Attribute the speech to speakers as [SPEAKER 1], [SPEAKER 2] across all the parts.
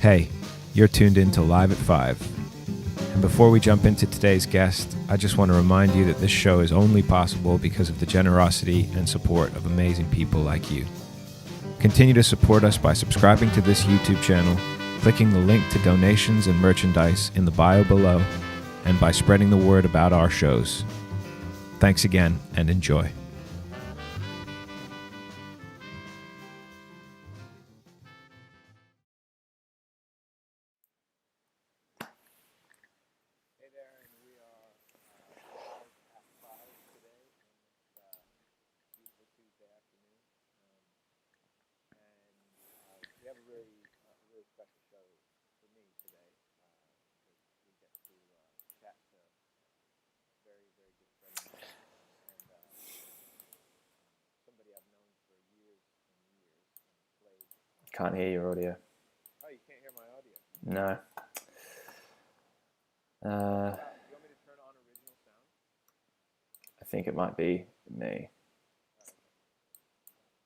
[SPEAKER 1] Hey, you're tuned in to Live at 5. And before we jump into today's guest, I just want to remind you that this show is only possible because of the generosity and support of amazing people like you. Continue to support us by subscribing to this YouTube channel, clicking the link to donations and merchandise in the bio below, and by spreading the word about our shows. Thanks again, and enjoy.
[SPEAKER 2] Can't hear your audio.
[SPEAKER 1] Oh, you can't hear my audio?
[SPEAKER 2] No.
[SPEAKER 1] You want me to turn on original sound?
[SPEAKER 2] I think it might be me.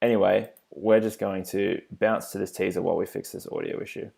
[SPEAKER 2] Anyway, we're just going to bounce to this teaser while we fix this audio issue.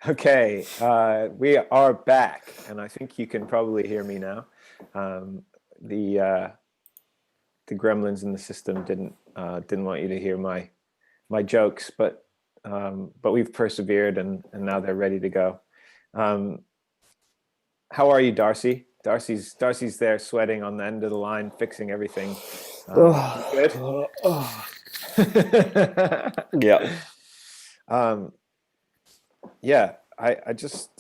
[SPEAKER 1] Okay, we are back, and I think you can probably hear me now. The gremlins in the system didn't want you to hear my jokes, but we've persevered, and now they're ready to go. How are you, Darcy? Darcy's there sweating on the end of the line, fixing everything. Good.
[SPEAKER 2] Yeah.
[SPEAKER 1] Yeah, I just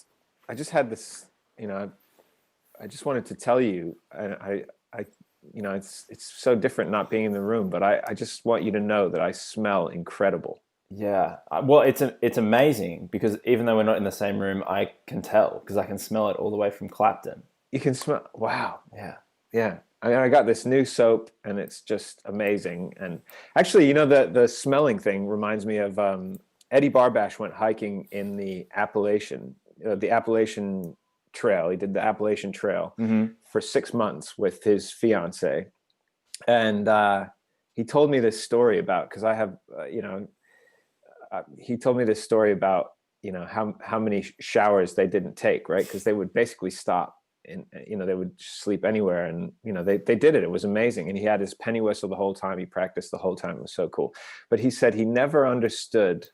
[SPEAKER 1] had this, I just wanted to tell you, and I it's so different not being in the room, but I just want you to know that I smell incredible.
[SPEAKER 2] Yeah. Well, it's amazing because even though we're not in the same room, I can tell because I can smell it all the way from Clapton.
[SPEAKER 1] You can smell, wow.
[SPEAKER 2] Yeah.
[SPEAKER 1] Yeah. I mean, I got this new soap and it's just amazing. And actually, the smelling thing reminds me of Eddie Barbash went hiking in the Appalachian Trail. He did the Appalachian Trail for 6 months with his fiance. And he told me this story about, because I have, he told me this story about, how many showers they didn't take, right? Because they would basically stop and, they would sleep anywhere. And, they did it. It was amazing. And he had his penny whistle the whole time. He practiced the whole time. It was so cool. But he said he never understood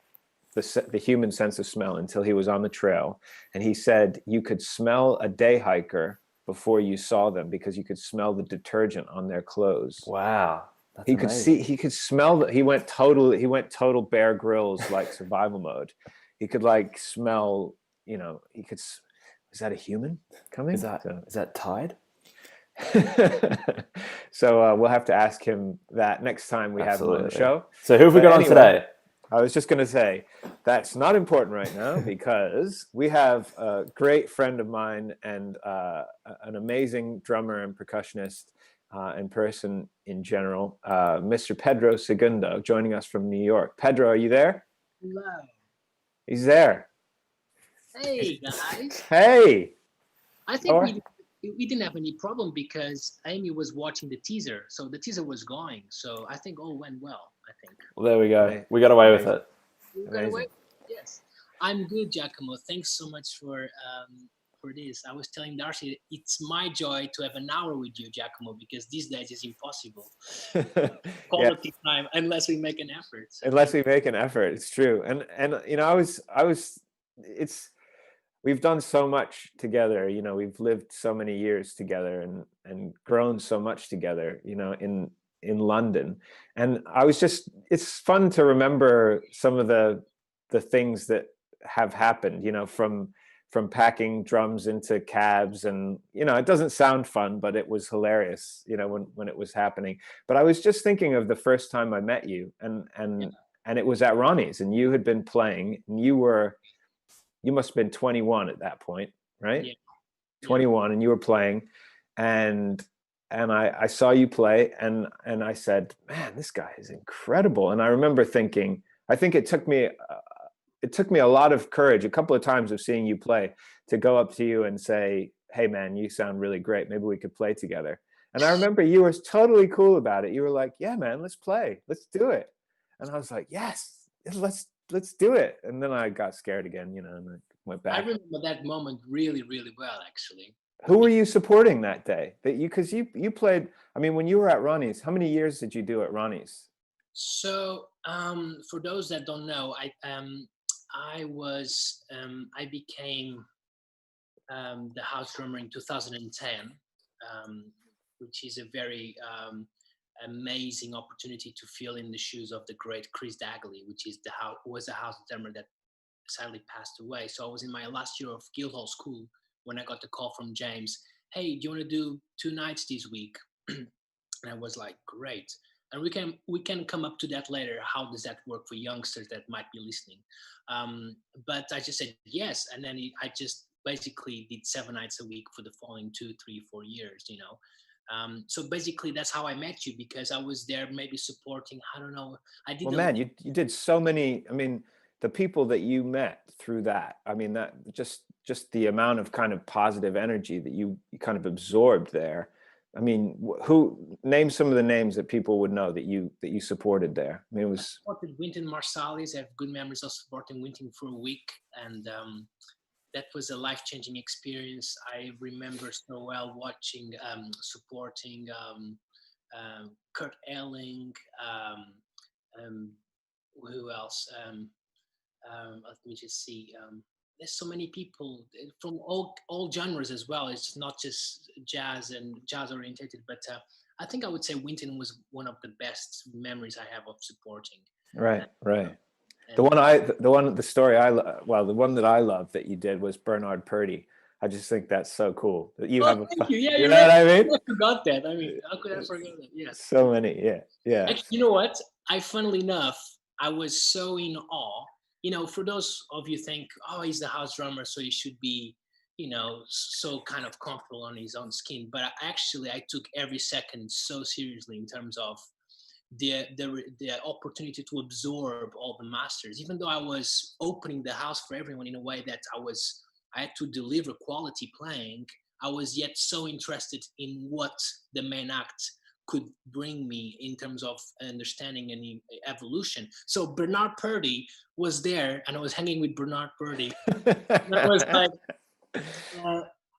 [SPEAKER 1] the human sense of smell until he was on the trail. And he said you could smell a day hiker before you saw them because you could smell the detergent on their clothes.
[SPEAKER 2] Wow.
[SPEAKER 1] He could see, he could smell that. He went total Bear Grylls, like survival mode. he could like smell, he could. Is that a human coming?
[SPEAKER 2] Is that Tide?
[SPEAKER 1] So we'll have to ask him that next time we have him on the show.
[SPEAKER 2] So who have we got on today?
[SPEAKER 1] I was just going to say that's not important right now because we have a great friend of mine and an amazing drummer and percussionist and person in general, Mr. Pedro Segundo, joining us from New York. Pedro, are you there?
[SPEAKER 3] Hello.
[SPEAKER 1] He's there.
[SPEAKER 3] Hey, guys.
[SPEAKER 1] Hey.
[SPEAKER 3] I think we didn't have any problem because Amy was watching the teaser. So the teaser was going. So I think all went well, I think.
[SPEAKER 2] Well, there we go. We got away with it.
[SPEAKER 3] We got away. Yes. I'm good, Giacomo. Thanks so much for this. I was telling Darcy, it's my joy to have an hour with you, Giacomo, because these days it's impossible. Quality time, unless we make an effort. So.
[SPEAKER 1] Unless we make an effort, it's true. And we've done so much together, we've lived so many years together and grown so much together, in London. And it's fun to remember some of the things that have happened, from packing drums into cabs, and it doesn't sound fun, but it was hilarious, when it was happening. But I was just thinking of the first time I met you, and it was at Ronnie's, and you had been playing, and you must have been 21 at that point, right?
[SPEAKER 3] Yeah.
[SPEAKER 1] 21, and you were playing, and I saw you play, and I said, man, this guy is incredible. And I remember thinking, I think it took me a lot of courage, a couple of times of seeing you play, to go up to you and say, hey man, you sound really great, maybe we could play together. And I remember you were totally cool about it. You were like, yeah man, let's play, let's do it. And I was like, yes, let's do it. And then I got scared again, and I went back.
[SPEAKER 3] I remember that moment really, really well, actually.
[SPEAKER 1] Who were you supporting that day? Because you played, when you were at Ronnie's, how many years did you do at Ronnie's?
[SPEAKER 3] So for those that don't know, I became the house drummer in 2010, which is a very amazing opportunity to fill in the shoes of the great Chris Dagley, which was a house drummer that sadly passed away. So I was in my last year of Guildhall School when I got the call from James, hey, do you want to do 2 nights this week? And I was like, great. And we can come up to that later. How does that work for youngsters that might be listening? But I just said yes, and then I just basically did 7 nights a week for the following 2, 3, 4 years. So basically that's how I met you, because I was there maybe supporting. I don't know. I did.
[SPEAKER 1] Well, man, you did so many. The people that you met through that. That just the amount of kind of positive energy that you kind of absorbed there. Who name some of the names that people would know that you supported there? It was.
[SPEAKER 3] I supported Wynton Marsalis. I have good memories of supporting Wynton for a week, and that was a life-changing experience. I remember so well watching, supporting Kurt Elling. Who else? Let me just see. There's so many people from all genres as well. It's not just jazz and jazz orientated, but I think I would say Wynton was one of the best memories I have of supporting.
[SPEAKER 1] Right. The one that I love that you did was Bernard Purdie. I just think that's so cool that you have a.
[SPEAKER 3] Thank you. Yeah,
[SPEAKER 1] you know what I mean?
[SPEAKER 3] I forgot that. How could I forget that? Yes.
[SPEAKER 1] So many. Yeah.
[SPEAKER 3] Actually, you know what? Funnily enough, I was so in awe. For those of you think, oh, he's the house drummer, so he should be, so kind of comfortable on his own skin. But I took every second so seriously in terms of the opportunity to absorb all the masters. Even though I was opening the house for everyone in a way that I had to deliver quality playing, I was yet so interested in what the main act could bring me in terms of understanding and evolution. So Bernard Purdie was there, and I was hanging with Bernard Purdie. I was like,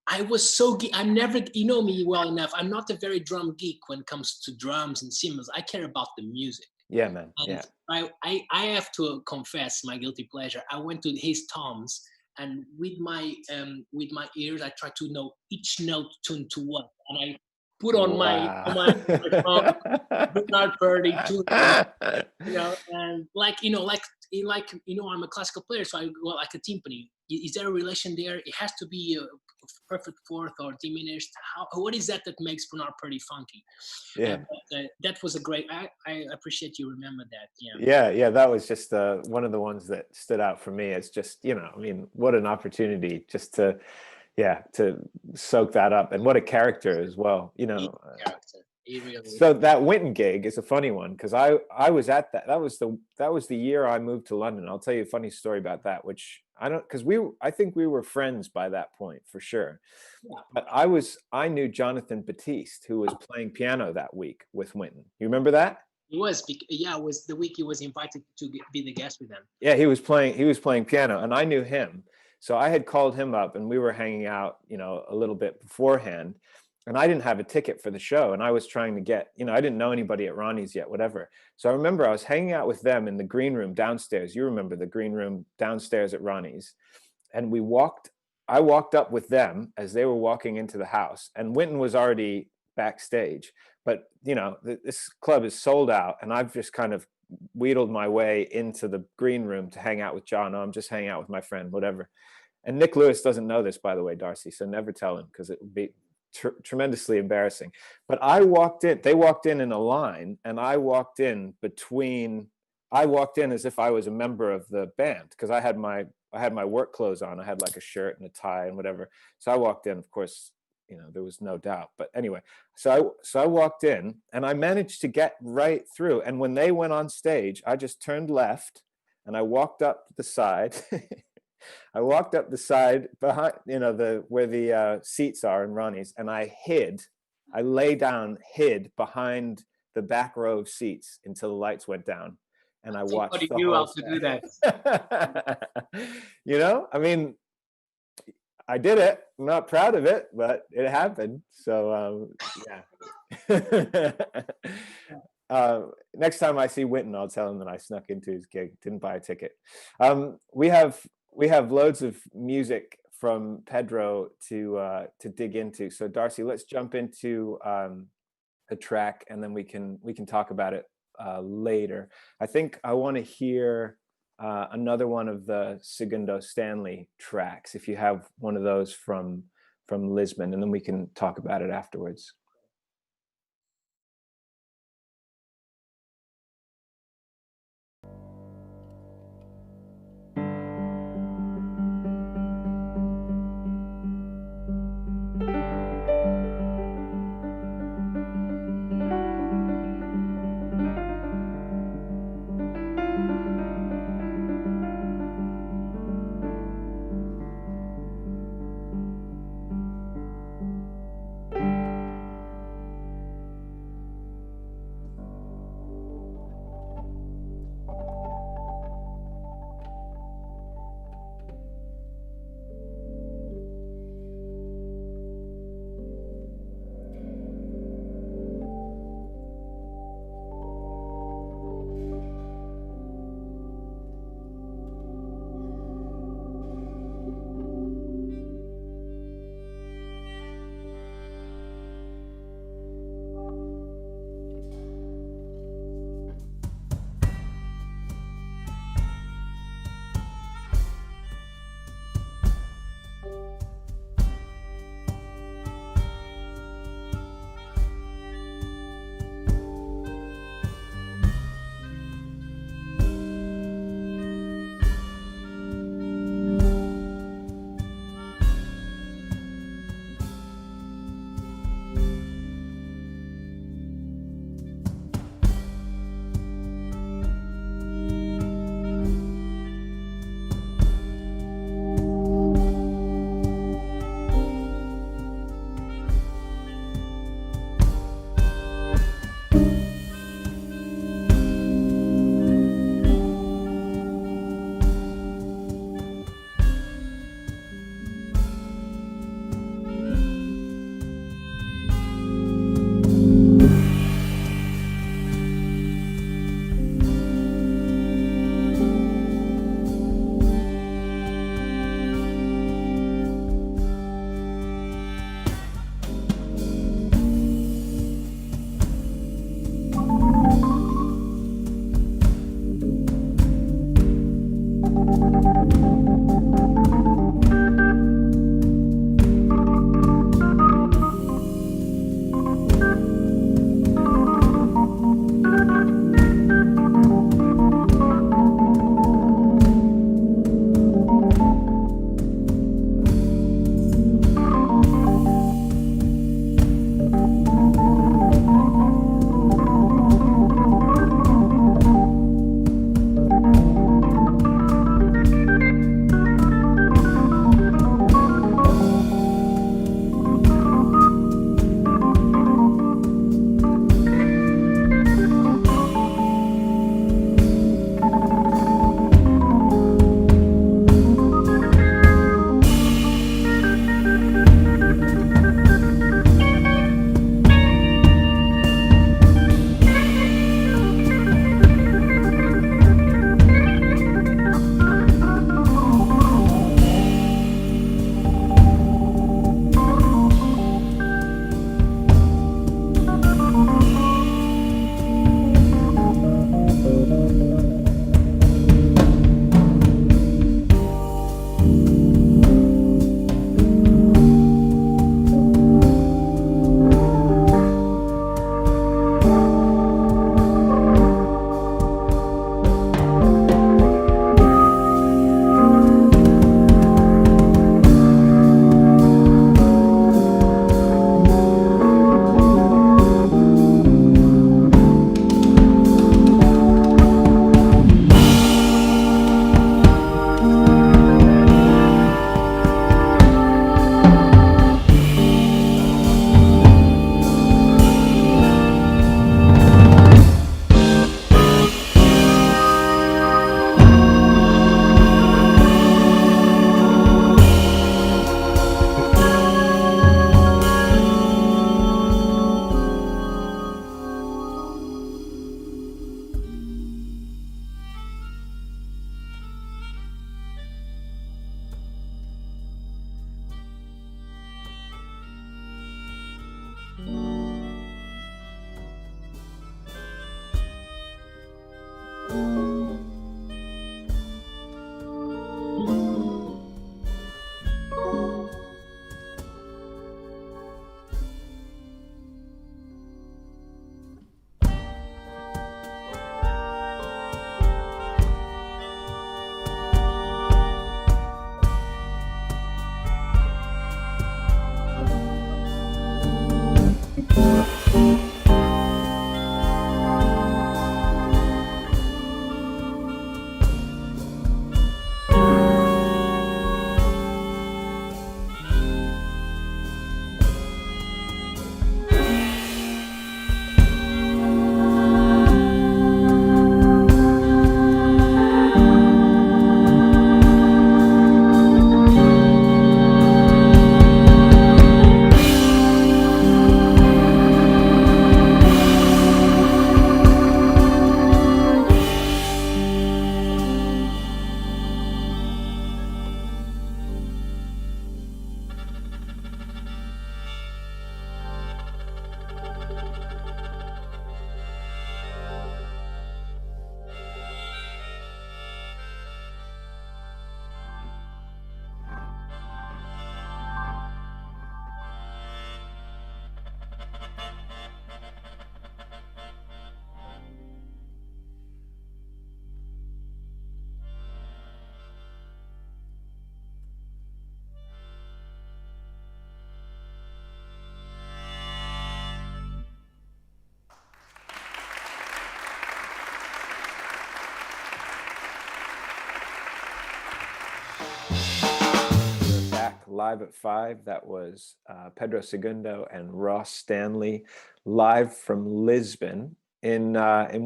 [SPEAKER 3] I was so I'm never, you know me well enough. I'm not a very drum geek when it comes to drums and cymbals. I care about the music.
[SPEAKER 1] Yeah, man.
[SPEAKER 3] And
[SPEAKER 1] yeah.
[SPEAKER 3] I have to confess my guilty pleasure. I went to his toms, and with my ears, I tried to know each note tuned to what, and I put on my phone, Bernard Purdy, and I'm a classical player, so I go like a timpani. Is there a relation there? It has to be a perfect fourth or diminished. What is that makes Bernard Purdy funky?
[SPEAKER 1] Yeah.
[SPEAKER 3] That was a great. I appreciate you remember that.
[SPEAKER 1] Yeah. That was just one of the ones that stood out for me. It's just, I mean, what an opportunity just to soak that up, and what a character as well.
[SPEAKER 3] Character. Really
[SPEAKER 1] so that Winton gig is a funny one, because I was at that was the year I moved to London. I'll tell you a funny story about that, which I think we were friends by that point for sure.
[SPEAKER 3] Yeah.
[SPEAKER 1] But I knew Jonathan Batiste, who was playing piano that week with Winton. You remember that?
[SPEAKER 3] It was the week he was invited to be the guest with them.
[SPEAKER 1] Yeah, he was playing piano, and I knew him. So I had called him up, and we were hanging out, a little bit beforehand. And I didn't have a ticket for the show, and I was trying to get, I didn't know anybody at Ronnie's yet, whatever. So I remember I was hanging out with them in the green room downstairs. You remember the green room downstairs at Ronnie's. And I walked up with them as they were walking into the house, and Winton was already backstage. But, this club is sold out, and I've just kind of wheedled my way into the green room to hang out with John. I'm just hanging out with my friend, whatever. And Nick Lewis doesn't know this, by the way, Darcy, so never tell him, because it would be tremendously embarrassing. But they walked in a line, and I walked in as if I was a member of the band, because I had my work clothes on. I had like a shirt and a tie and whatever. So I walked in, of course, there was no doubt. But anyway, so I walked in, and I managed to get right through. And when they went on stage, I just turned left, and I walked up the side. I walked up the side behind, where the seats are in Ronnie's, and I lay down, hid behind the back row of seats until the lights went down, and I watched the whole
[SPEAKER 3] to do that.
[SPEAKER 1] I mean, I did it. I'm not proud of it, but it happened. So next time I see Winton, I'll tell him that I snuck into his gig, didn't buy a ticket. We have loads of music from Pedro to dig into. So Darcy, let's jump into a track, and then we can talk about it later. I think I want to hear another one of the Segundo Stanley tracks, if you have one of those from Lisbon, and then we can talk about it afterwards. Live at 5. That was Pedro Segundo and Ross Stanley, live from Lisbon. In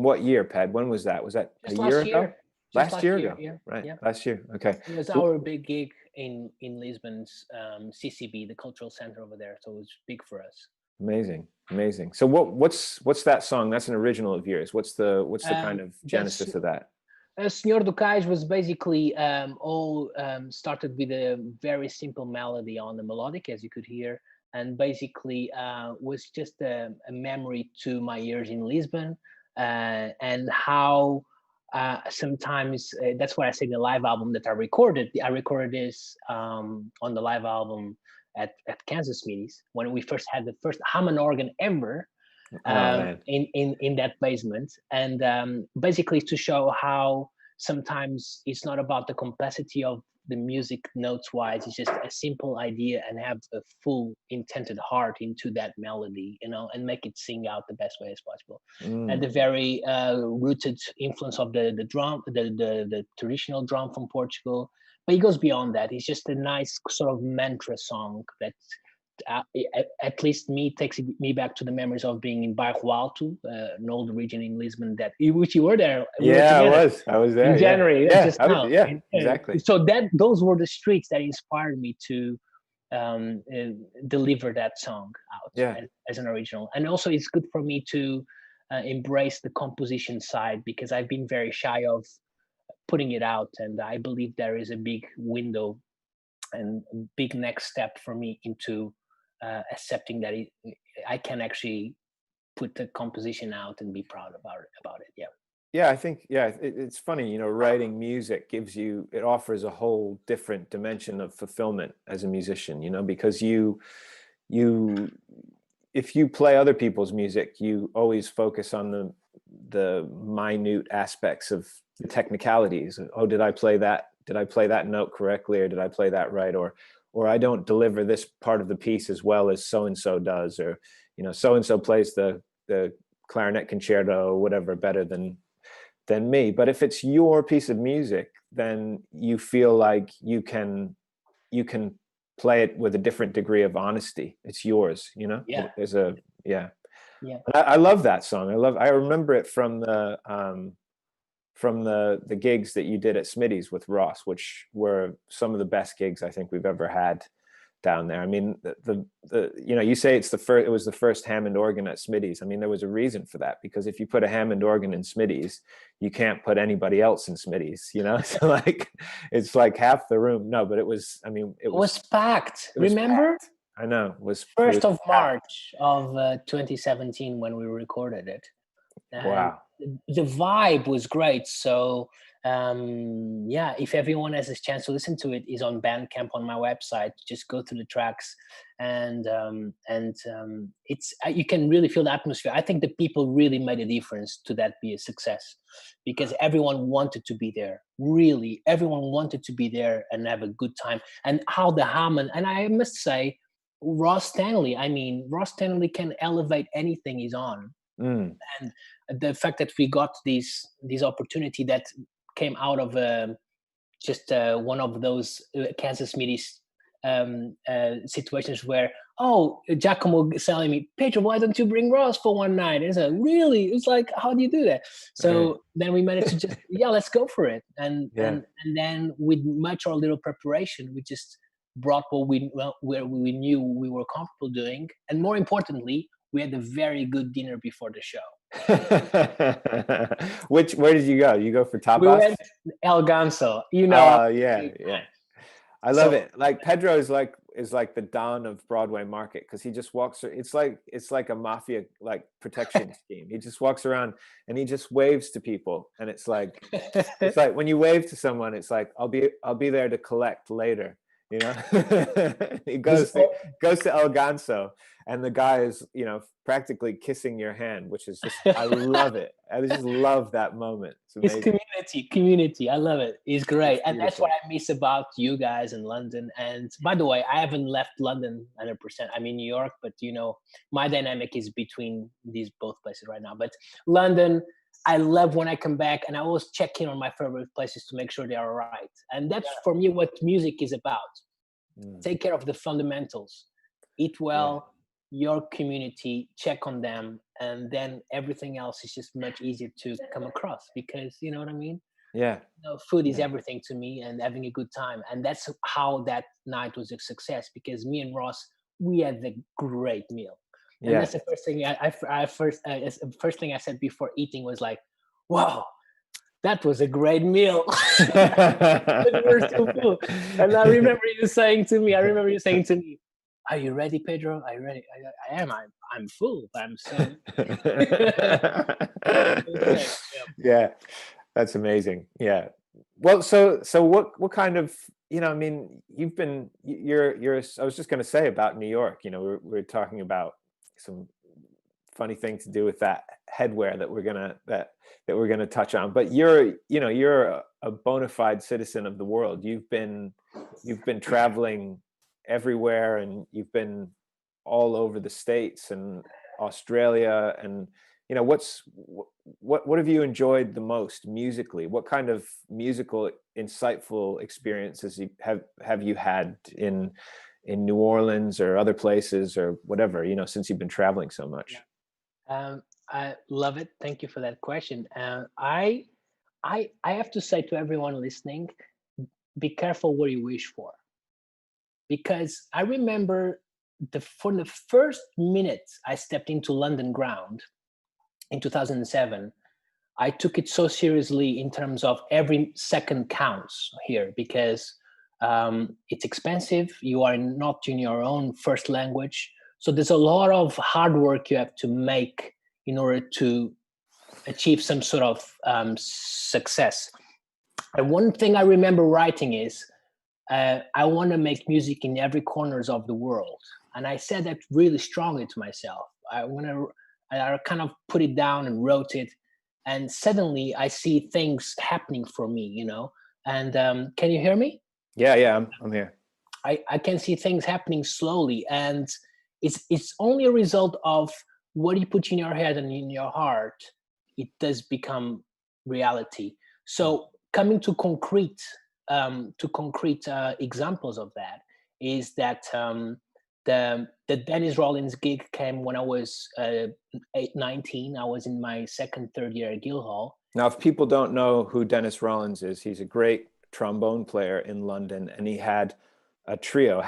[SPEAKER 1] what year, Ped? When was that? Was that
[SPEAKER 3] Just
[SPEAKER 1] a year
[SPEAKER 3] last
[SPEAKER 1] ago?
[SPEAKER 3] year.
[SPEAKER 1] Last year ago,
[SPEAKER 3] yeah.
[SPEAKER 1] right?
[SPEAKER 3] Yeah.
[SPEAKER 1] Last year. Okay.
[SPEAKER 3] It was
[SPEAKER 1] So-
[SPEAKER 3] our big gig in Lisbon's CCB, the cultural center over there. So it was big for us.
[SPEAKER 1] Amazing, amazing. So what's that song? That's an original of yours. What's the kind of genesis of that?
[SPEAKER 3] Senhor do Cais was basically all started with a very simple melody on the melodic, as you could hear, and basically was just a memory to my years in Lisbon and how sometimes that's what I say. The live album that I recorded this on the live album at Kansas Smitty's when we first had the first Hammond organ ever
[SPEAKER 1] Man.
[SPEAKER 3] in that basement, and basically to show how sometimes it's not about the complexity of the music notes wise. It's just a simple idea and have a full intended heart into that melody, and make it sing out the best way as possible. And the very rooted influence of the drum, the traditional drum from Portugal, but it goes beyond that. It's just a nice sort of mantra song that at least takes me back to the memories of being in Bairro Alto, an old region in Lisbon which you were there.
[SPEAKER 1] Yeah, I was there
[SPEAKER 3] in January.
[SPEAKER 1] yeah,
[SPEAKER 3] Just now.
[SPEAKER 1] Exactly.
[SPEAKER 3] So those were the streets that inspired me to deliver that song out as an original. And also it's good for me to embrace the composition side, because I've been very shy of putting it out, and I believe there is a big window and big next step for me into accepting that I can actually put the composition out and be proud about it.
[SPEAKER 1] Yeah, I think it's funny, writing music it offers a whole different dimension of fulfillment as a musician, because if you play other people's music, you always focus on the minute aspects of the technicalities. Oh, did I play that note correctly, or did I play that right, or I don't deliver this part of the piece as well as so and so does, or so and so plays the clarinet concerto or whatever better than me. But if it's your piece of music, then you feel like you can play it with a different degree of honesty. It's yours,
[SPEAKER 3] Yeah.
[SPEAKER 1] There's I love that song. I remember it from the gigs that you did at Smitty's with Ross, which were some of the best gigs I think we've ever had down there. I mean, you say it was the first Hammond organ at Smitty's. I mean, there was a reason for that, because if you put a Hammond organ in Smitty's, you can't put anybody else in Smitty's, so like it's like half the room. No, but it was
[SPEAKER 3] packed. Remember?
[SPEAKER 1] Packed. I know. It was
[SPEAKER 3] 1st of March of 2017 when we recorded it.
[SPEAKER 1] Wow.
[SPEAKER 3] The vibe was great. So if everyone has a chance to listen to it, is on Bandcamp on my website. Just go through the tracks, and it's you can really feel the atmosphere. I think the people really made a difference to that be a success, because everyone wanted to be there. Really, everyone wanted to be there and have a good time. And how the Hammond, and I must say, Ross Stanley can elevate anything he's on. And the fact that we got this opportunity that came out of just one of those Kansas Smitty situations where, Giacomo telling me, Pedro, why don't you bring Ross for one night? And it's like, how do you do that? So then we managed to just, let's go for it. And then with much or little preparation, we just brought where we knew we were comfortable doing. And more importantly, we had a very good dinner before the show.
[SPEAKER 1] Where did you go? You go for tapas?
[SPEAKER 3] We went El Ganso.
[SPEAKER 1] Yeah. I love it. Like Pedro is like the Don of Broadway market, because he just walks. It's like a mafia protection scheme. He just walks around and he just waves to people, and it's like when you wave to someone, it's like I'll be there to collect later. He goes to El Ganso, and the guy is practically kissing your hand, which is just, I love it. I just love that moment.
[SPEAKER 3] It's community. I love it. It's great. And that's what I miss about you guys in London. And by the way, I haven't left London 100%. I'm in New York, but my dynamic is between these both places right now. But London, I love when I come back, and I always check in on my favorite places to make sure they are all right. And that's for me what music is about. Take care of the fundamentals. Eat well, your community, check on them, and then everything else is just much easier to come across, because you know what I mean?
[SPEAKER 1] Yeah.
[SPEAKER 3] Food is everything to me, and having a good time. And that's how that night was a success, because me and Ross, we had a great meal. And that's the first thing first thing I said before eating was like, wow, that was a great meal. We're still full. And I remember you saying to me, are you ready, Pedro? Are you ready? I am. I'm full. I'm so.
[SPEAKER 1] Yeah. That's amazing. Yeah. Well, so what kind of, I mean, you're I was just going to say about New York, we're talking about some funny thing to do with that headwear that we're gonna touch on. But you're a bona fide citizen of the world. You've been traveling everywhere, and you've been all over the States and Australia, and what have you enjoyed the most musically? What kind of musical insightful experiences have you had in New Orleans or other places or whatever, since you've been traveling so much?
[SPEAKER 3] I love it. Thank you for that question. I have to say to everyone listening, be careful what you wish for, because I remember from the first minute I stepped into London ground in 2007, I took it so seriously in terms of every second counts here, because it's expensive. You are not in your own first language. So there's a lot of hard work you have to make in order to achieve some sort of success. And one thing I remember writing is, I want to make music in every corners of the world. And I said that really strongly to myself. I kind of put it down and wrote it. And suddenly I see things happening for me, And can you hear me?
[SPEAKER 1] Yeah, I'm here.
[SPEAKER 3] I can see things happening slowly, and it's only a result of what you put in your head and in your heart. It does become reality. So coming to concrete examples of that is that the Dennis Rollins gig came when I was 19. I was in my third year at Guildhall.
[SPEAKER 1] Now, if people don't know who Dennis Rollins is, he's a great trombone player in London, and he has a trio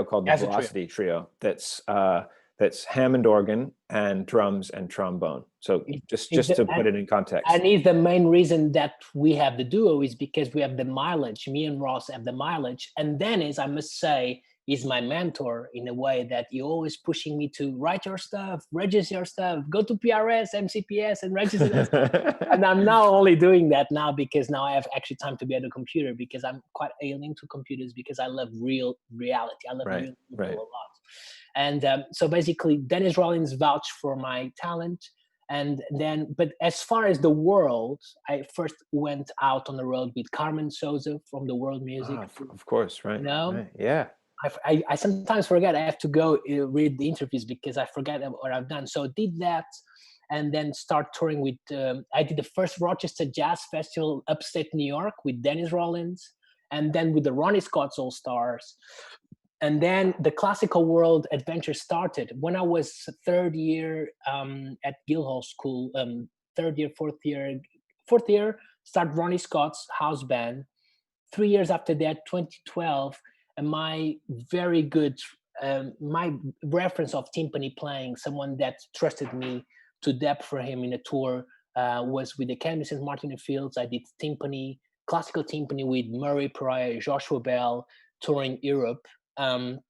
[SPEAKER 1] called the Velocity Trio that's Hammond organ and drums and trombone. So just to put it in context.
[SPEAKER 3] And it's the main reason that we have the duo is because we have the mileage. Me and Ross have the mileage. And Dennis, I must say, is my mentor in a way that you're always pushing me to write your stuff, register your stuff, go to PRS, MCPS, and register. And I'm now only doing that now because now I have actually time to be at a computer, because I'm quite alien to computers, because I love real reality. I love real people a lot. And so basically, Dennis Rollins vouched for my talent. And then, but as far as the world, I first went out on the road with Carmen Souza from the World Music.
[SPEAKER 1] Of course, right. Right. Yeah.
[SPEAKER 3] I sometimes forget. I have to go read the interviews because I forget what I've done. So did that, and then start touring with. I did the first Rochester Jazz Festival, upstate New York, with Dennis Rollins, and then with the Ronnie Scott's All Stars. And then the classical world adventure started when I was third year at Guildhall School. Fourth year, start Ronnie Scott's house band. 3 years after that, 2012, and my very good, my reference of timpani playing, someone that trusted me to depth for him in a tour, was with the Academy St. Martin in the Fields. I did timpani, classical timpani with Murray Pariah, Joshua Bell, touring Europe. And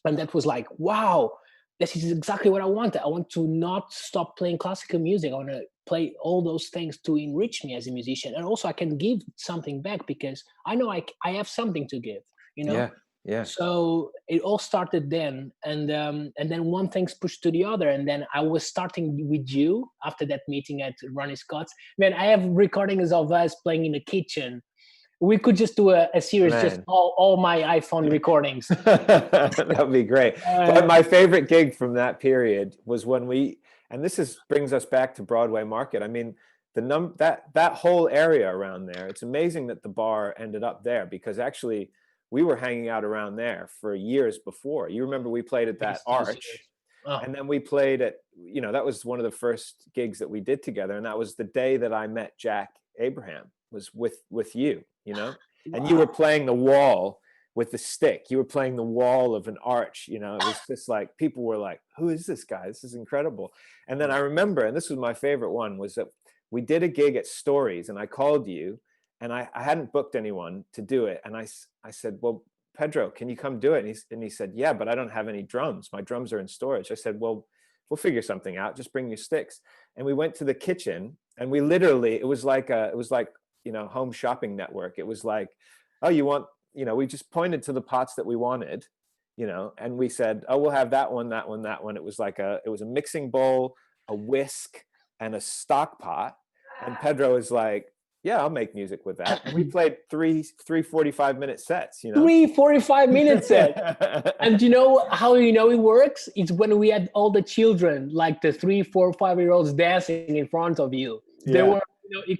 [SPEAKER 3] that was like, wow, this is exactly what I wanted. I want to not stop playing classical music. I want to play all those things to enrich me as a musician. And also I can give something back because I know I have something to give,
[SPEAKER 1] Yeah.
[SPEAKER 3] So it all started then. And then one thing's pushed to the other. And then I was starting with you after that meeting at Ronnie Scott's. Man, I have recordings of us playing in the kitchen. We could just do a series, just all my iPhone recordings.
[SPEAKER 1] That would be great. But my favorite gig from that period was when and this brings us back to Broadway Market. I mean, that whole area around there, it's amazing that the bar ended up there, because actually we were hanging out around there for years before. You remember we played at that Arch, and then we played at, that was one of the first gigs that we did together. And that was the day that I met Jack Abraham, was with you. And you were playing the wall with the stick. You were playing the wall of an arch. It was just like, people were like, who is this guy? This is incredible. And then I remember, and this was my favorite one, was that we did a gig at Stories, and I called you, and I hadn't booked anyone to do it. And I said, well, Pedro, can you come do it? And he said, yeah, but I don't have any drums. My drums are in storage. I said, well, we'll figure something out. Just bring your sticks. And we went to the kitchen, and we literally, it was like home shopping network. It was like, oh, you want, we just pointed to the pots that we wanted, and we said, oh, we'll have that one, that one, that one. It was a mixing bowl, a whisk, and a stock pot. And Pedro is like, yeah, I'll make music with that. And we played three 45-minute sets,
[SPEAKER 4] 3 45-minute sets. And you know how it works? It's when we had all the children, like the 3, 4, 5-year-olds dancing in front of you. They were,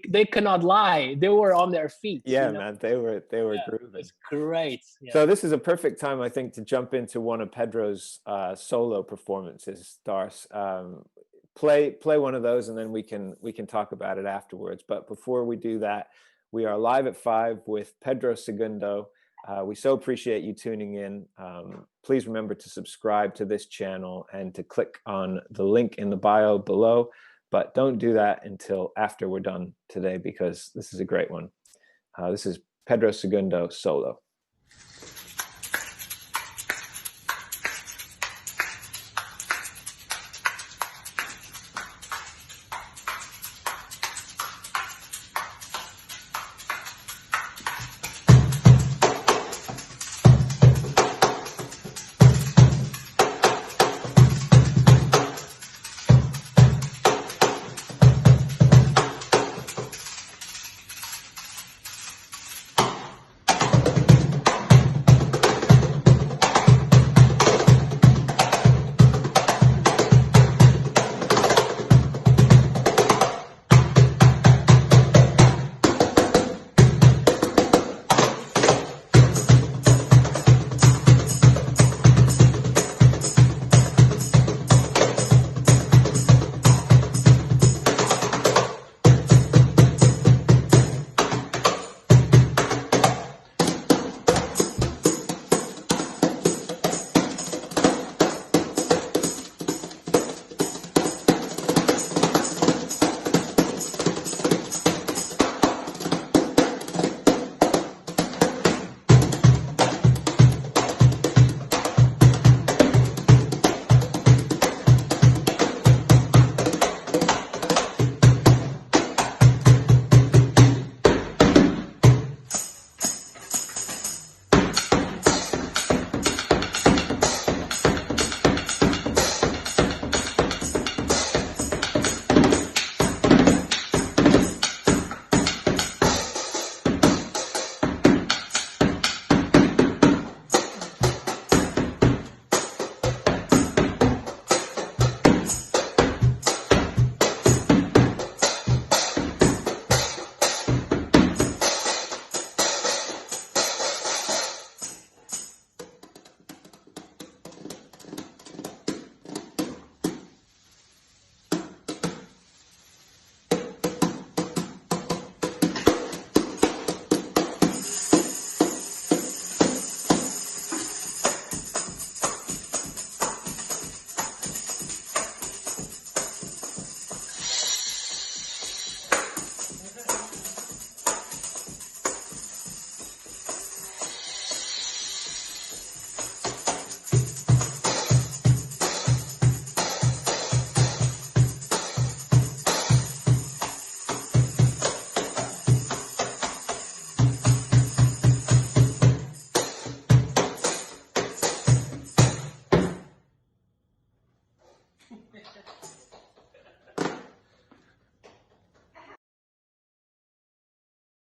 [SPEAKER 4] they cannot lie. They were on their feet.
[SPEAKER 1] Yeah, man, they were grooving.
[SPEAKER 4] It's great. Yeah.
[SPEAKER 1] So this is a perfect time, I think, to jump into one of Pedro's solo performances, Darce. Play one of those, and then we can talk about it afterwards. But before we do that, we are live at 5 with Pedro Segundo. We so appreciate you tuning in. Please remember to subscribe to this channel and to click on the link in the bio below. But don't do that until after we're done today, because this is a great one. This is Pedro Segundo solo.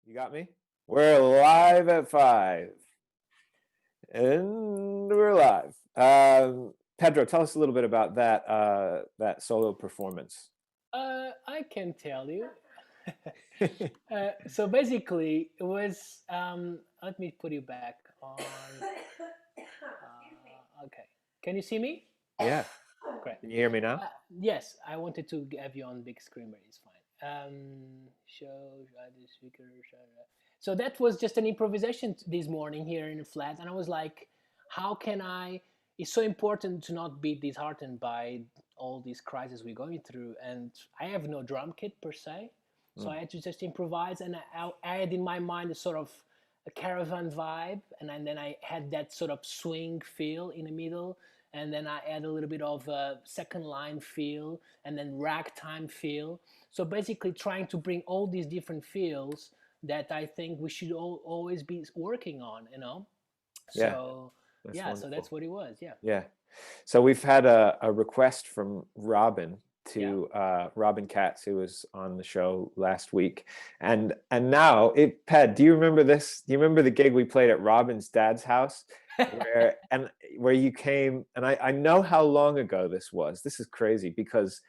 [SPEAKER 1] You got me? We're live at 5. And we're live. Pedro, tell us a little bit about that solo performance.
[SPEAKER 4] I can tell you. So basically, it was. Let me put you back on. Okay. Can you see me?
[SPEAKER 1] Yeah.
[SPEAKER 4] Great.
[SPEAKER 1] Can you hear me now?
[SPEAKER 4] Yes, I wanted to have you on big screen, but it's fine. Show the speaker. So that was just an improvisation this morning here in the flat, and I was like, how can I? It's so important to not be disheartened by all these crises we're going through, and I have no drum kit per se, so I had to just improvise, and I had in my mind a sort of a caravan vibe, and then I had that sort of swing feel in the middle, and then I add a little bit of a second line feel, and then ragtime feel. So basically trying to bring all these different feels that I think we should always be working on, you know.
[SPEAKER 1] Yeah,
[SPEAKER 4] So
[SPEAKER 1] that's
[SPEAKER 4] yeah, so that's
[SPEAKER 1] wonderful.
[SPEAKER 4] what it was. Yeah,
[SPEAKER 1] Yeah. So we've had a request from Robin
[SPEAKER 4] yeah.
[SPEAKER 1] to Robin Katz, who was on the show last week. And now Ped, do you remember this? Do you remember the gig we played at Robin's dad's house? Where you came, and I know how long ago this was. This is crazy because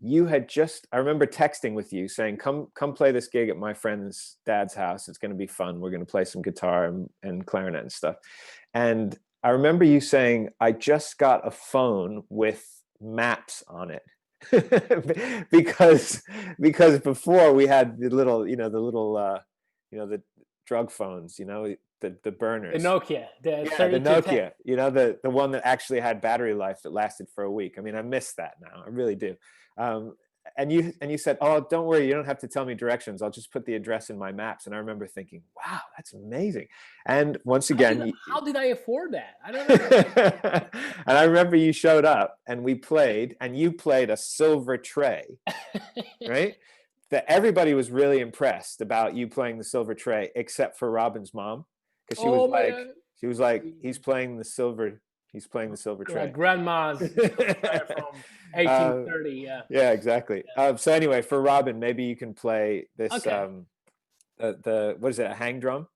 [SPEAKER 1] you had just, I remember texting with you saying, come play this gig at my friend's dad's house. It's going to be fun. We're going to play some guitar and clarinet and stuff. And I remember you saying, I just got a phone with maps on it. because before we had the little, the drug phones, the
[SPEAKER 4] The
[SPEAKER 1] burners.
[SPEAKER 4] Nokia, the
[SPEAKER 1] Yeah, the
[SPEAKER 4] 3210.
[SPEAKER 1] Nokia, the one that actually had battery life that lasted for a week. I mean, I miss that now. I really do. Um, and you said, "Oh, don't worry, you don't have to tell me directions. I'll just put the address in my maps." And I remember thinking, "Wow, that's amazing." And once again,
[SPEAKER 4] How did I afford that? I don't know.
[SPEAKER 1] and I remember you showed up and we played, and you played a silver tray, right? That everybody was really impressed about you playing the silver tray, except for Robin's mom, because
[SPEAKER 4] Oh my God.
[SPEAKER 1] she was like, he's playing the silver tray.
[SPEAKER 4] Grandma's silver tray from 1830. Yeah.
[SPEAKER 1] Yeah, exactly. So anyway, for Robin, maybe you can play this.
[SPEAKER 4] Okay.
[SPEAKER 1] The what is it? A hang drum?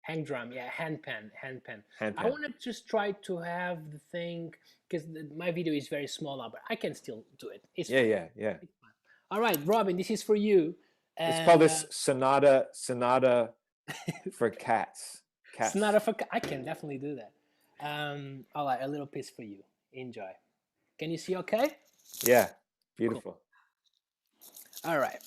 [SPEAKER 4] Hang drum, yeah, hand pan.
[SPEAKER 1] Hand
[SPEAKER 4] I
[SPEAKER 1] pan.
[SPEAKER 4] want to just try to have the thing because my video is very small now, but I can still do it. It's fun.
[SPEAKER 1] Yeah.
[SPEAKER 4] It's fun. All right, Robin, this is for you.
[SPEAKER 1] Let's call this Sonata for cats.
[SPEAKER 4] It's not a. I can definitely do that. All right, a little piece for you. Enjoy. Can you see? Okay.
[SPEAKER 1] Yeah, beautiful.
[SPEAKER 4] Cool. All right.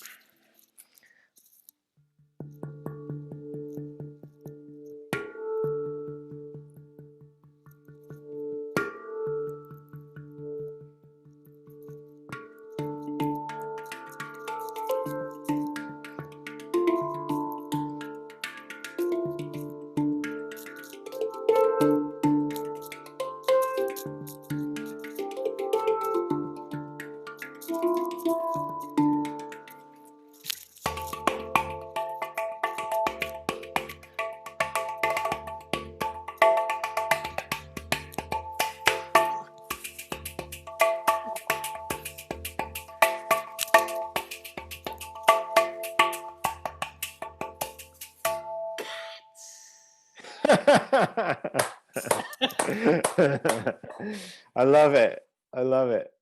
[SPEAKER 1] I love it.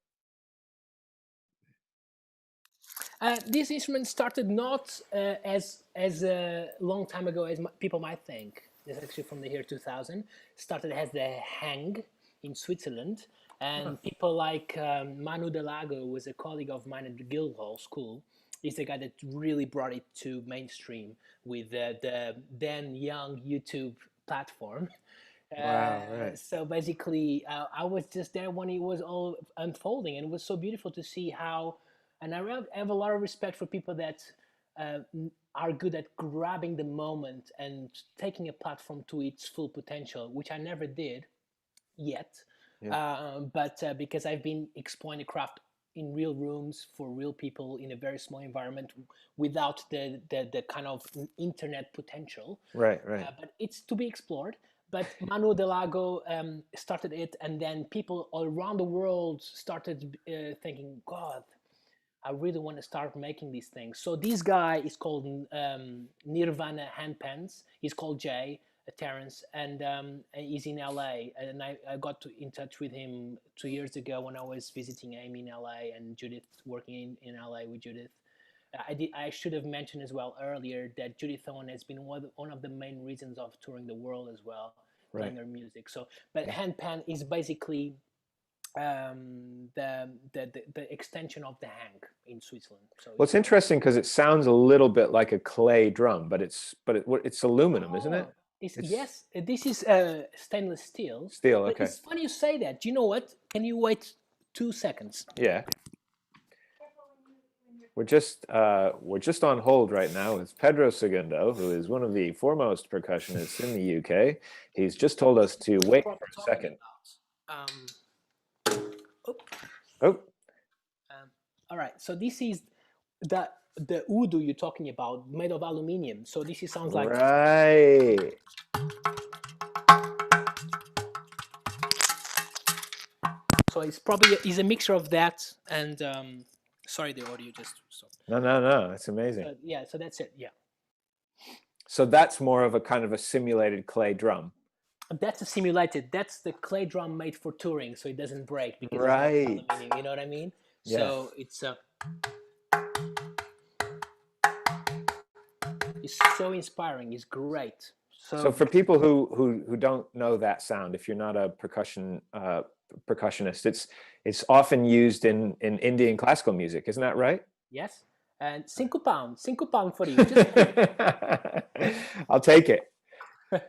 [SPEAKER 4] This instrument started not as a long time ago as people might think. It's actually from the year 2000. Started as the hang in Switzerland, and people like Manu Delago was a colleague of mine at the Guildhall School. He's the guy that really brought it to mainstream with the then young YouTube platform.
[SPEAKER 1] Wow, right.
[SPEAKER 4] So basically, I was just there when it was all unfolding, and it was so beautiful to see how. And I have a lot of respect for people that are good at grabbing the moment and taking a platform to its full potential, which I never did yet.
[SPEAKER 1] Yeah.
[SPEAKER 4] But because I've been exploring the craft in real rooms for real people in a very small environment without the kind of internet potential.
[SPEAKER 1] Right.
[SPEAKER 4] But it's to be explored. But Manu Delago started it, and then people all around the world started thinking, God, I really want to start making these things. So this guy is called Nirvana Handpans. He's called Jay Terrence, and he's in LA. And I got in touch with him 2 years ago when I was visiting Amy in LA and Judith, working in LA with Judith. I should have mentioned as well earlier that Judith Owen has been one of the main reasons of touring the world as well, playing her music. So, but handpan is basically the extension of the hang in Switzerland. So
[SPEAKER 1] well, it's interesting because it sounds a little bit like a clay drum, but it's aluminum, isn't it?
[SPEAKER 4] Yes, this is stainless steel.
[SPEAKER 1] Steel,
[SPEAKER 4] But
[SPEAKER 1] okay.
[SPEAKER 4] it's funny you say that. Do you know what? Can you wait 2 seconds?
[SPEAKER 1] Yeah. We're just on hold right now with Pedro Segundo, who is one of the foremost percussionists in the UK. He's just told us to wait for a second. All right.
[SPEAKER 4] So this is the the udu you're talking about, made of aluminium. So this sounds like
[SPEAKER 1] Right.
[SPEAKER 4] so it's probably is a mixture of that and sorry, the audio just stopped.
[SPEAKER 1] No. It's amazing.
[SPEAKER 4] Yeah, so that's it. Yeah,
[SPEAKER 1] So that's more of a kind of a simulated clay drum.
[SPEAKER 4] that's a simulated. That's the clay drum made for touring, so it doesn't break because
[SPEAKER 1] Right.
[SPEAKER 4] it's made of aluminium. You know what I mean?
[SPEAKER 1] Yeah.
[SPEAKER 4] So it's so inspiring. It's great.
[SPEAKER 1] So for people who don't know that sound, if you're not a percussionist, it's often used in Indian classical music, isn't that right?
[SPEAKER 4] Yes, and £5 for you. Just
[SPEAKER 1] I'll take it.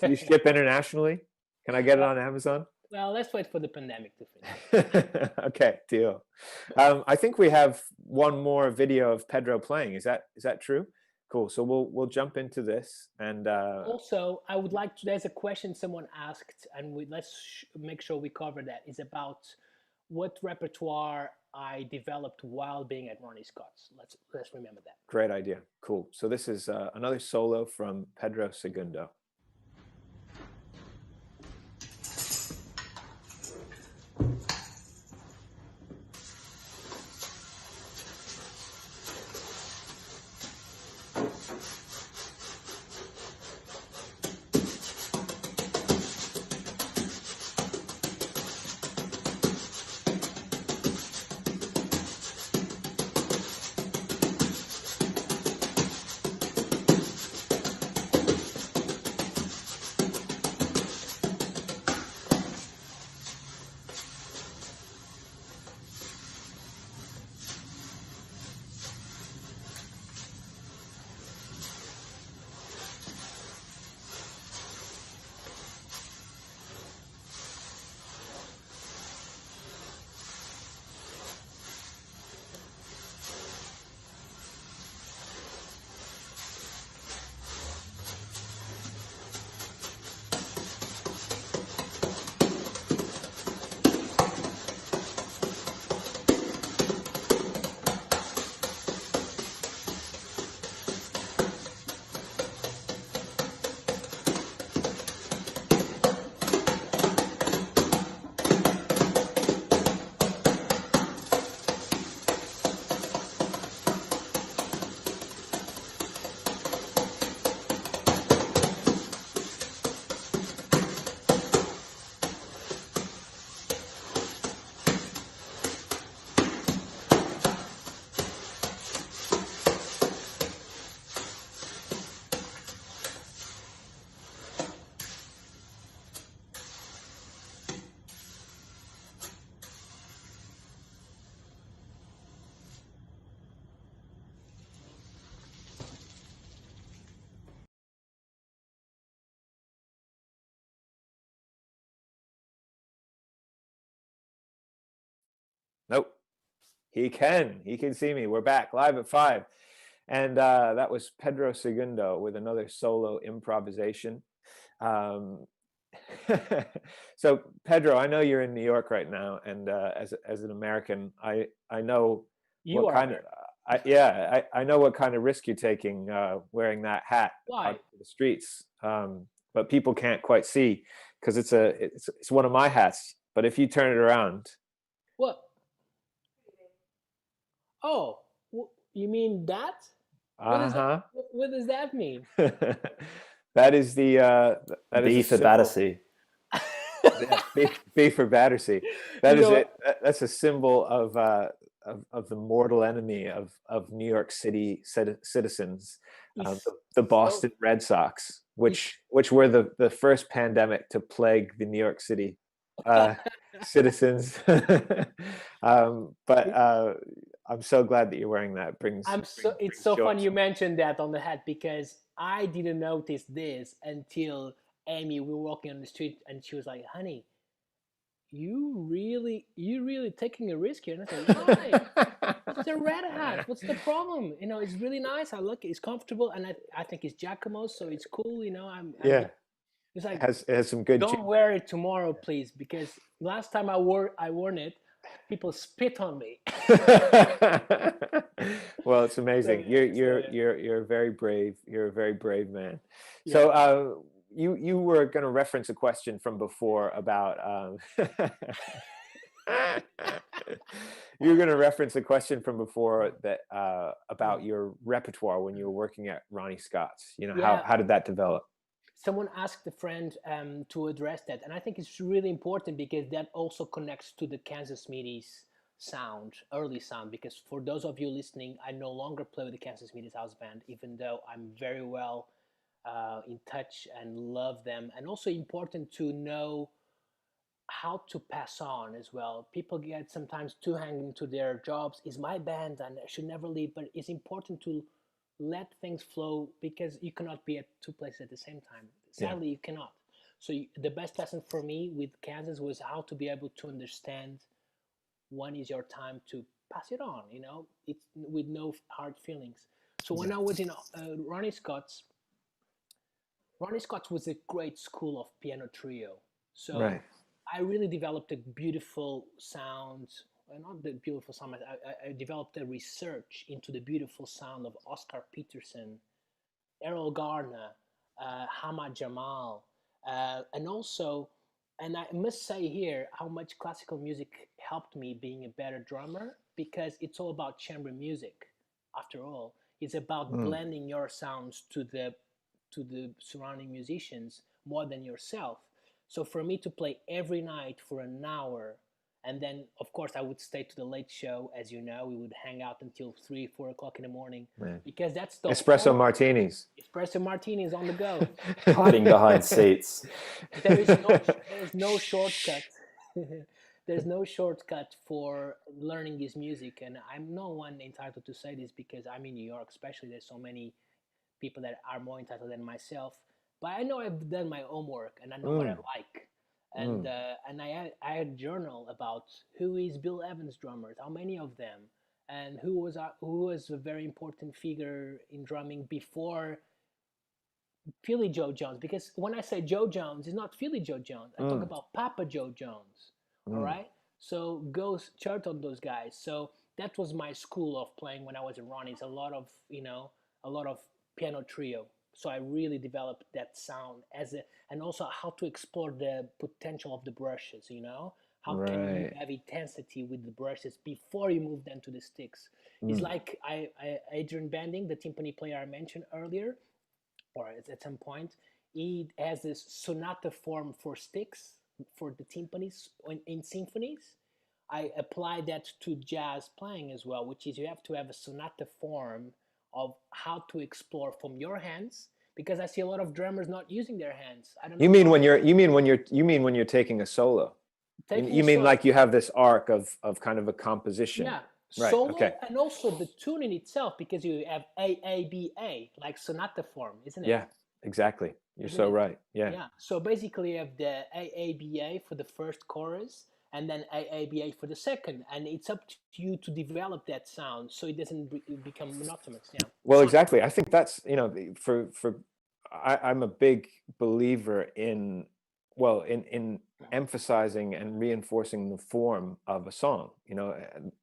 [SPEAKER 1] Do you ship internationally? Can I get it on Amazon?
[SPEAKER 4] well, let's wait for the pandemic to finish.
[SPEAKER 1] Okay, deal. I think we have one more video of Pedro playing. Is that true? Cool. So we'll jump into this and
[SPEAKER 4] Also, I would like to. There's a question someone asked, and let's make sure we cover that. Is about what repertoire I developed while being at Ronnie Scott's. Let's remember that.
[SPEAKER 1] great idea. Cool. So this is another solo from Pedro Segundo. Nope. He can see me. We're back live at 5. And that was Pedro Segundo with another solo improvisation. So Pedro, I know you're in New York right now, and as an American, I know
[SPEAKER 4] You
[SPEAKER 1] what
[SPEAKER 4] are
[SPEAKER 1] kind of I know what kind of risk you're taking wearing that hat
[SPEAKER 4] Why?
[SPEAKER 1] out to the streets. But people can't quite see because it's one of my hats. But if you turn it around,
[SPEAKER 4] what? Oh, you mean that? What does that mean?
[SPEAKER 1] That is the that
[SPEAKER 2] B
[SPEAKER 1] is
[SPEAKER 2] for
[SPEAKER 1] a symbol.
[SPEAKER 2] Battersea.
[SPEAKER 1] B for Battersea. That
[SPEAKER 4] You
[SPEAKER 1] is
[SPEAKER 4] know-
[SPEAKER 1] it. That's a symbol of the mortal enemy of New York City citizens, the Boston Red Sox, which were the first pandemic to plague the New York City citizens. But I'm so glad that you're wearing that.
[SPEAKER 4] It's so funny you mentioned that on the hat because I didn't notice this until Amy. We were walking on the street and she was like, "Honey, you really taking a risk here." And I said, "Why? It's a red hat. What's the problem? You know, it's really nice. I look, it's comfortable, and I think it's Giacomo, so it's cool. You know,
[SPEAKER 1] Yeah.
[SPEAKER 4] It's like
[SPEAKER 1] It has some good.
[SPEAKER 4] don't wear it tomorrow, please, because last time I worn it, people spit on me.
[SPEAKER 1] Well, it's amazing. You're very brave. You're a very brave man. So you were going to reference a question from before about you were going to reference a question from before that about your repertoire when you were working at Ronnie Scott's. You know, how did that develop?
[SPEAKER 4] Someone asked a friend to address that, and I think it's really important because that also connects to the Kansas Smitty's sound, early sound. Because for those of you listening, I no longer play with the Kansas Smitty's house band, even though I'm very well in touch and love them. And also important to know how to pass on as well. People get sometimes too hanging to their jobs. Is my band and I should never leave, but it's important to let things flow because you cannot be at two places at the same time. Sadly, you cannot. So the best lesson for me with Kansas was how to be able to understand when is your time to pass it on. You know, it's with no hard feelings. So when I was in Ronnie Scott's was a great school of piano trio. So I really developed a beautiful sound. Not the beautiful sound. I developed a research into the beautiful sound of Oscar Peterson, Errol Garner, Hamad Jamal, and also, and I must say here how much classical music helped me being a better drummer because it's all about chamber music. After all, it's about blending your sounds to the surrounding musicians more than yourself. So for me to play every night for an hour, and then of course I would stay to the late show, as you know, we would hang out until 3-4 o'clock in the morning because that's the
[SPEAKER 1] espresso martinis.
[SPEAKER 4] Espresso martinis on the go,
[SPEAKER 2] hiding behind seats.
[SPEAKER 4] There's no shortcut. There's no shortcut for learning this music, and I'm no one entitled to say this because I'm in New York, especially. There's so many people that are more entitled than myself. But I know I've done my homework and I know what I like. And I had a journal about who is Bill Evans' drummers, how many of them, and who was a very important figure in drumming before Philly Joe Jones. Because when I say Joe Jones, it's not Philly Joe Jones. I talk about Papa Joe Jones. All right. So go chart on those guys. So that was my school of playing when I was in Ronnie's. A lot of piano trio. So I really developed that sound and also how to explore the potential of the brushes, how can you have intensity with the brushes before you move them to the sticks. It's like Adrian Banding, the timpani player I mentioned earlier, or at some point, he has this sonata form for sticks, for the timpanis in symphonies. I apply that to jazz playing as well, which is you have to have a sonata form of how to explore from your hands, because I see a lot of drummers not using their hands. I don't know.
[SPEAKER 1] You mean when you're taking a solo? You mean like you have this arc of kind of a composition?
[SPEAKER 4] Yeah,
[SPEAKER 1] right.
[SPEAKER 4] Solo,
[SPEAKER 1] okay.
[SPEAKER 4] And also the tuning itself, because you have A, like sonata form, isn't it?
[SPEAKER 1] Yeah, exactly. You're so right.
[SPEAKER 4] Yeah. So basically you have the AABA for the first chorus, and then AABA for the second, and it's up to you to develop that sound so it doesn't become monotonous. Yeah.
[SPEAKER 1] Well, exactly. I think that's I'm a big believer in emphasizing and reinforcing the form of a song.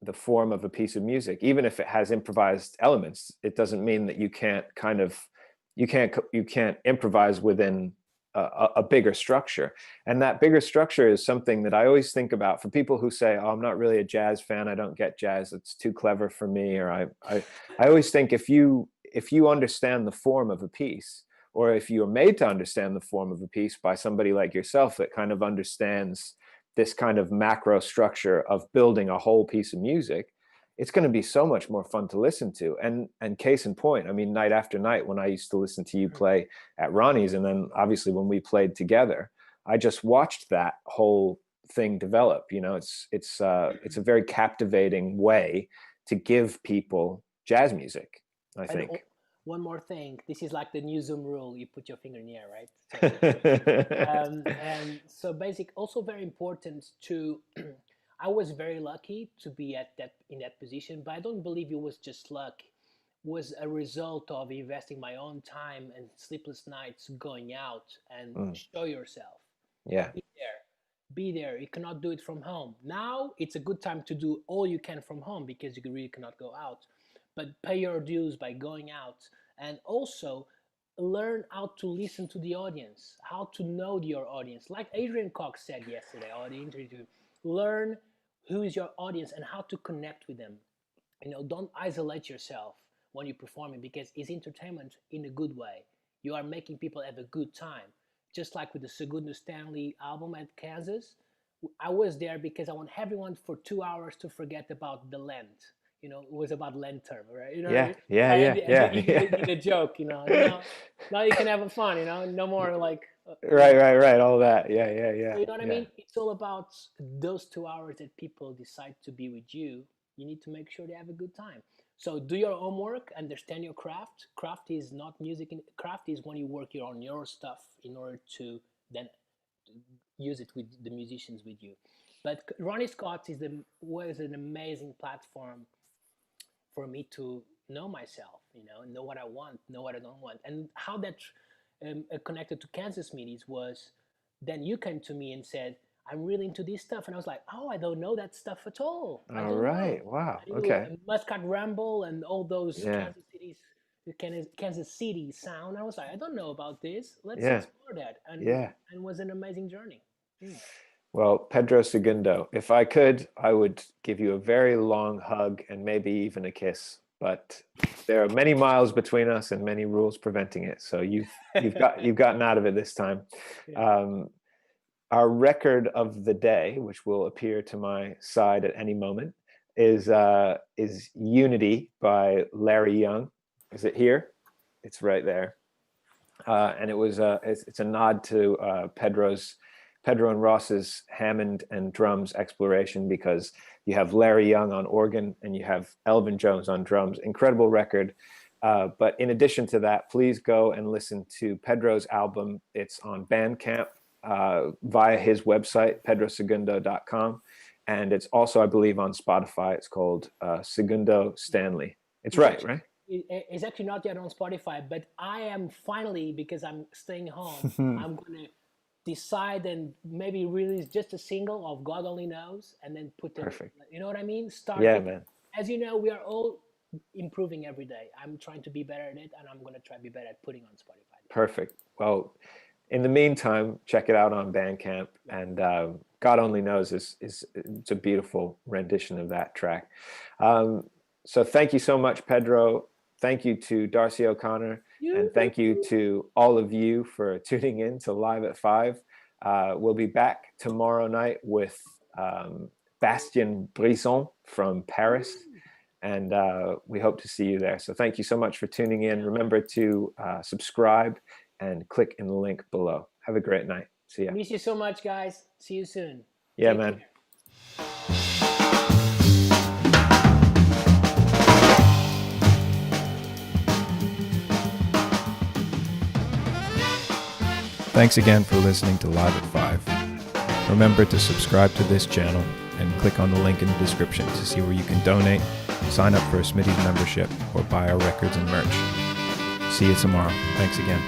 [SPEAKER 1] The form of a piece of music, even if it has improvised elements, it doesn't mean that you can't improvise within a bigger structure. And that bigger structure is something that I always think about for people who say, oh, I'm not really a jazz fan, I don't get jazz, it's too clever for me. Or I always think if you understand the form of a piece, or if you're made to understand the form of a piece by somebody like yourself that kind of understands this kind of macro structure of building a whole piece of music, it's going to be so much more fun to listen to. And case in point, I mean, night after night, when I used to listen to you play at Ronnie's, and then obviously when we played together, I just watched that whole thing develop. It's a very captivating way to give people jazz music, I think.
[SPEAKER 4] One more thing, this is like the new Zoom rule, you put your finger in the air, right? And so also very important to I was very lucky to be in that position, but I don't believe it was just luck. It was a result of investing my own time and sleepless nights going out and show yourself.
[SPEAKER 1] Yeah.
[SPEAKER 4] Be there. be there. You cannot do it from home. Now it's a good time to do all you can from home because you really cannot go out. But pay your dues by going out, and also learn how to listen to the audience, how to know your audience. Like Adrian Cox said yesterday on the interview, learn who is your audience and how to connect with them. Don't isolate yourself when you're performing, because it's entertainment in a good way. You are making people have a good time. Just like with the Segundo Stanley album at Kansas, I was there because I want everyone for 2 hours to forget about the Lent. It was about Lent term, right?
[SPEAKER 1] Yeah, yeah, yeah,
[SPEAKER 4] You did a joke, now you can have fun, no more like.
[SPEAKER 1] Right. All that. Yeah.
[SPEAKER 4] You know what I
[SPEAKER 1] Yeah.
[SPEAKER 4] mean? It's all about those 2 hours that people decide to be with you. You need to make sure they have a good time. So do your homework, understand your craft. Craft is not music. Craft is when you work on your stuff in order to then use it with the musicians with you. But Ronnie Scott was an amazing platform for me to know myself, know what I want, know what I don't want. And how that connected to Kansas Smitty was, then you came to me and said, I'm really into this stuff. And I was like, oh, I don't know that stuff at all. I
[SPEAKER 1] All
[SPEAKER 4] don't
[SPEAKER 1] right.
[SPEAKER 4] know.
[SPEAKER 1] Wow.
[SPEAKER 4] I knew
[SPEAKER 1] Okay.
[SPEAKER 4] Muscat Ramble and all those
[SPEAKER 1] Yeah.
[SPEAKER 4] Kansas City sound. I was like, I don't know about this. Let's
[SPEAKER 1] Yeah.
[SPEAKER 4] explore that. And
[SPEAKER 1] Yeah.
[SPEAKER 4] it was an amazing journey.
[SPEAKER 1] Well, Pedro Segundo, if I could, I would give you a very long hug and maybe even a kiss. But there are many miles between us and many rules preventing it. So you've gotten out of it this time.
[SPEAKER 4] Yeah.
[SPEAKER 1] Our record of the day, which will appear to my side at any moment, is Unity by Larry Young. Is it here? It's right there. And it's a nod to Pedro and Ross's Hammond and drums exploration, because you have Larry Young on organ and you have Elvin Jones on drums. Incredible record. But in addition to that, please go and listen to Pedro's album. It's on Bandcamp via his website, pedrosegundo.com. And it's also, I believe, on Spotify. It's called Segundo Stanley. It's right?
[SPEAKER 4] It's actually not yet on Spotify, but I am finally, because I'm staying home, I'm going to decide and maybe release just a single of God Only Knows, and then put it.
[SPEAKER 1] Perfect.
[SPEAKER 4] You know what I mean?
[SPEAKER 1] Man.
[SPEAKER 4] As you know, we are all improving every day. I'm trying to be better at it, and I'm going to try to be better at putting on Spotify.
[SPEAKER 1] Perfect. Well, in the meantime, check it out on Bandcamp, and God Only Knows is it's a beautiful rendition of that track. So thank you so much, Pedro. Thank you to Darcy O'Connor, and thank you to all of you for tuning in to Live at 5. We'll be back tomorrow night with Bastien Brisson from Paris, and we hope to see you there. So thank you so much for tuning in. Remember to subscribe and click in the link below. Have a great night. See ya.
[SPEAKER 4] Miss you so much, guys. See you soon.
[SPEAKER 1] Yeah, man.
[SPEAKER 4] Care.
[SPEAKER 5] Thanks again for listening to Live at 5. Remember to subscribe to this channel and click on the link in the description to see where you can donate, sign up for a Smitty's membership, or buy our records and merch. See you tomorrow. Thanks again.